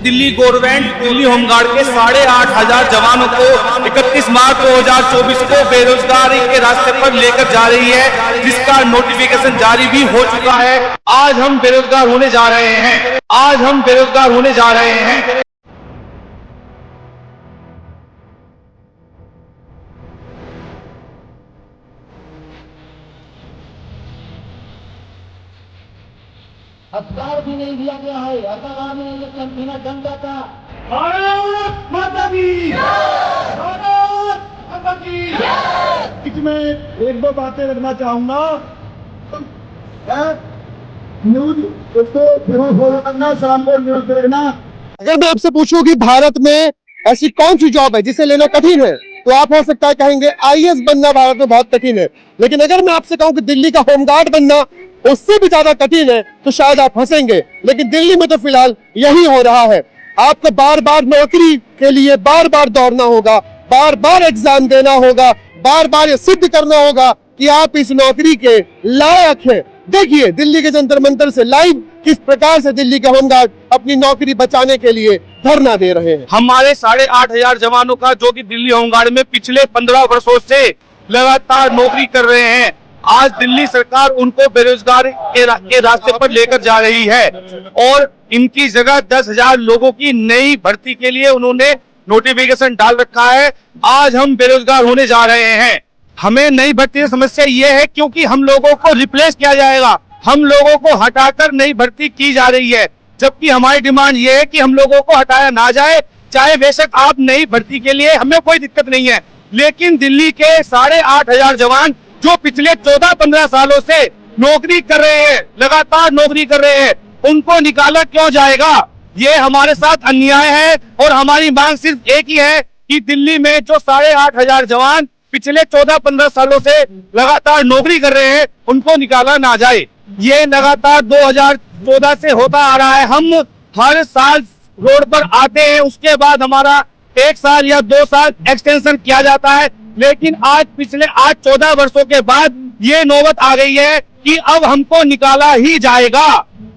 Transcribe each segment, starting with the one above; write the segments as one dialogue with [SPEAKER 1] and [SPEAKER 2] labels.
[SPEAKER 1] Delhi government Delhi home guard के 8,500 जवानों को 31 मार्च 2024 को बेरोजगारी के रास्ते पर लेकर जा रही है, जिसका नोटिफिकेशन जारी भी हो चुका है। आज हम बेरोजगार होने जा रहे हैं। आज हम बेरोजगार होने जा रहे हैं।
[SPEAKER 2] हथियार भी नहीं दिया गया है, हथियार भी नहीं बिना डंडा का। भारत माता की भारत माता की। इसमें एक दो बातें रखना चाहूंगा। न्यूज फॉलो करना, शाम को न्यूज देखना।
[SPEAKER 3] अगर मैं आपसे पूछूं कि भारत में ऐसी कौन सी जॉब है जिसे लेना कठिन है, तो आप हो सकता है कहेंगे आईएएस बनना भारत में बहुत कठिन है। लेकिन अगर मैं आपसे कहूं कि दिल्ली का होमगार्ड बनना उससे भी ज्यादा कठिन है, तो शायद आप हंसेंगे। लेकिन दिल्ली में तो फिलहाल यही हो रहा है। आपको बार बार नौकरी के लिए बार बार दौड़ना होगा, बार बार एग्जाम देना होगा, बार बार ये सिद्ध करना होगा कि आप इस नौकरी के लायक हैं। देखिए दिल्ली के जंतर मंतर से लाइव किस प्रकार से दिल्ली के होमगार्ड अपनी नौकरी बचाने के लिए धरना दे रहे हैं।
[SPEAKER 1] हमारे 8,500 जवानों का, जो कि दिल्ली होमगार्ड में पिछले 15 वर्षों से लगातार नौकरी कर रहे हैं, आज दिल्ली सरकार उनको बेरोजगारी के रास्ते पर लेकर जा रही है और इनकी जगह 10,000 लोगों की नई भर्ती के लिए उन्होंने नोटिफिकेशन डाल रखा है। आज हम बेरोजगार होने जा रहे हैं। हमें नई भर्ती की समस्या ये है क्योंकि हम लोगों को रिप्लेस किया जाएगा, हम लोगों को हटाकर नई भर्ती की जा रही है, जबकि हमारी डिमांड ये है कि हम लोगों को हटाया ना जाए। चाहे बेशक आप नई भर्ती के लिए, हमें कोई दिक्कत नहीं है, लेकिन दिल्ली के 8,500 जवान जो पिछले 14-15 सालों से नौकरी कर रहे हैं, लगातार नौकरी कर रहे हैं, उनको निकाला क्यों जाएगा? ये हमारे साथ अन्याय है और हमारी मांग सिर्फ एक ही है कि दिल्ली में जो 8,500 जवान पिछले 14-15 सालों से लगातार नौकरी कर रहे हैं, उनको निकाला ना जाए। ये लगातार 2014 से होता आ रहा है। हम हर साल रोड पर आते हैं, उसके बाद हमारा 1 साल या 2 साल एक्सटेंशन किया जाता है, लेकिन आज पिछले 14 वर्षों के बाद ये नौबत आ गई है कि अब हमको निकाला ही जाएगा।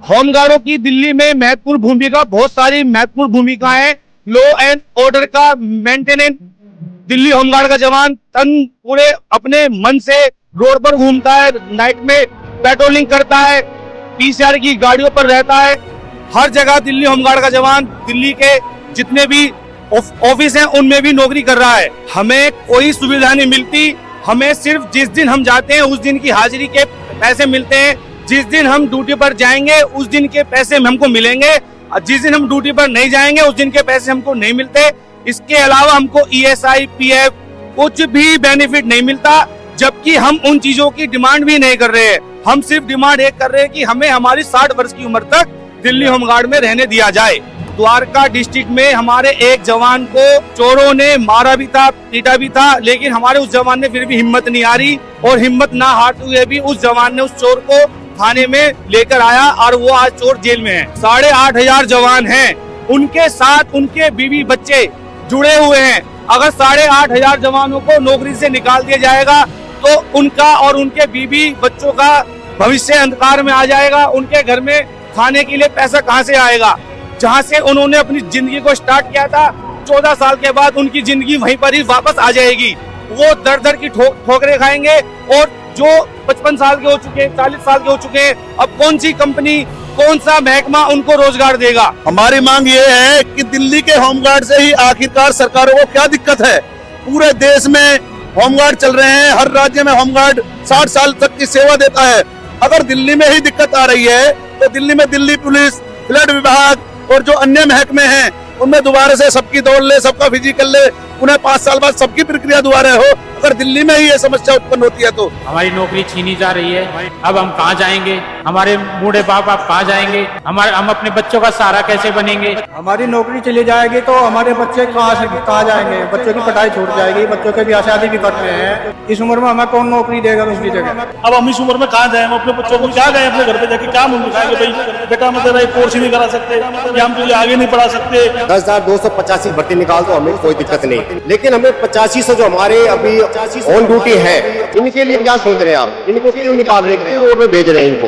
[SPEAKER 1] होमगार्डों की दिल्ली में महत्वपूर्ण भूमिका, बहुत सारी महत्वपूर्ण भूमिकाएं। लॉ एंड ऑर्डर का मेंटेनेंस, दिल्ली होमगार्ड का जवान तन पूरे अपने मन से रोड पर घूमता है, नाइट में पेट्रोलिंग करता है, पीसीआर की गाड़ियों पर रहता है। हर जगह दिल्ली होमगार्ड का जवान दिल्ली के जितने भी ऑफिस हैं उनमें भी नौकरी कर रहा है। हमें कोई सुविधा नहीं मिलती। हमें सिर्फ जिस दिन हम जाते हैं उस दिन की हाजिरी के पैसे मिलते हैं, जिस दिन हम ड्यूटी पर जाएंगे उस दिन के पैसे हमको मिलेंगे, जिस दिन हम ड्यूटी पर नहीं जाएंगे उस दिन के पैसे हमको नहीं मिलते। इसके अलावा हमको ESI, PF कुछ भी बेनिफिट नहीं मिलता, जबकि हम उन चीजों की डिमांड भी नहीं कर रहे हैं। हम सिर्फ डिमांड एक कर रहे हैं कि हमें हमारी 60 वर्ष की उम्र तक दिल्ली होमगार्ड में रहने दिया जाए। द्वारका डिस्ट्रिक्ट में हमारे एक जवान को चोरों ने मारा भी था, पीटा भी था, लेकिन हमारे उस जवान ने फिर भी हिम्मत नहीं हारी और हिम्मत ना हारते हुए भी उस जवान ने उस चोर को थाने में लेकर आया और वो आज चोर जेल में है। 8,500 जवान हैं, उनके साथ उनके बीवी बच्चे जुड़े हुए हैं। अगर 8,500 जवानों को नौकरी से निकाल दिया जाएगा तो उनका और उनके बीवी बच्चों का भविष्य अंधकार में आ जाएगा। उनके घर में खाने के लिए पैसा कहाँ से आएगा? जहाँ से उन्होंने अपनी जिंदगी को स्टार्ट किया था, 14 साल के बाद उनकी जिंदगी वहीं पर ही वापस आ जाएगी। वो दर दर की ठोकरें खाएंगे और जो 55 साल के हो चुके, 40 साल के हो चुके हैं, अब कौन सी कंपनी, कौन सा महकमा उनको रोजगार देगा?
[SPEAKER 4] हमारी मांग ये है कि दिल्ली के होमगार्ड से ही आखिरकार सरकारों को क्या दिक्कत है? पूरे देश में होमगार्ड चल रहे हैं, हर राज्य में होमगार्ड 60 साल तक की सेवा देता है। अगर दिल्ली में ही दिक्कत आ रही है तो दिल्ली में दिल्ली पुलिस, फ्लड विभाग और जो अन्य महकमे हैं उनमें दोबारा से सबकी दौड़ ले, सबका फिजिकल ले, उन्हें 5 साल बाद सबकी प्रक्रिया दोबारा हो। अगर दिल्ली में ही ये समस्या उत्पन्न होती है तो
[SPEAKER 5] हमारी नौकरी छीनी जा रही है। अब हम कहाँ जाएंगे? हमारे बूढ़े बाप आप कहाँ जाएंगे? हम अपने बच्चों का सहारा कैसे बनेंगे?
[SPEAKER 6] हमारी नौकरी चली जाएगी तो हमारे बच्चे कहाँ जाएंगे? बच्चों की पढ़ाई छूट जाएगी, बच्चों के ब्याह शादी भी करने हैं। इस उम्र में हमें कौन नौकरी देगा दूसरी जगह?
[SPEAKER 7] अब हम इस उम्र में कहाँ जाए? हम अपने बच्चों को क्या गए अपने घर पे जाके क्या मुंह दिखाएंगे? भाई बेटा मैं तेरा कोर्स ही नहीं करा सकते या हम तुझे आगे नहीं पढ़ा सकते।
[SPEAKER 8] 10,285 भर्ती निकाल तो हमें कोई दिक्कत नहीं, लेकिन हमें 85 जो हमारे अभी ऑन ड्यूटी है, इनके लिए क्या सोच रहे हैं आप? इनको क्यों निकाल रहे हैं, क्यों रोड में भेज रहे हैं इनको?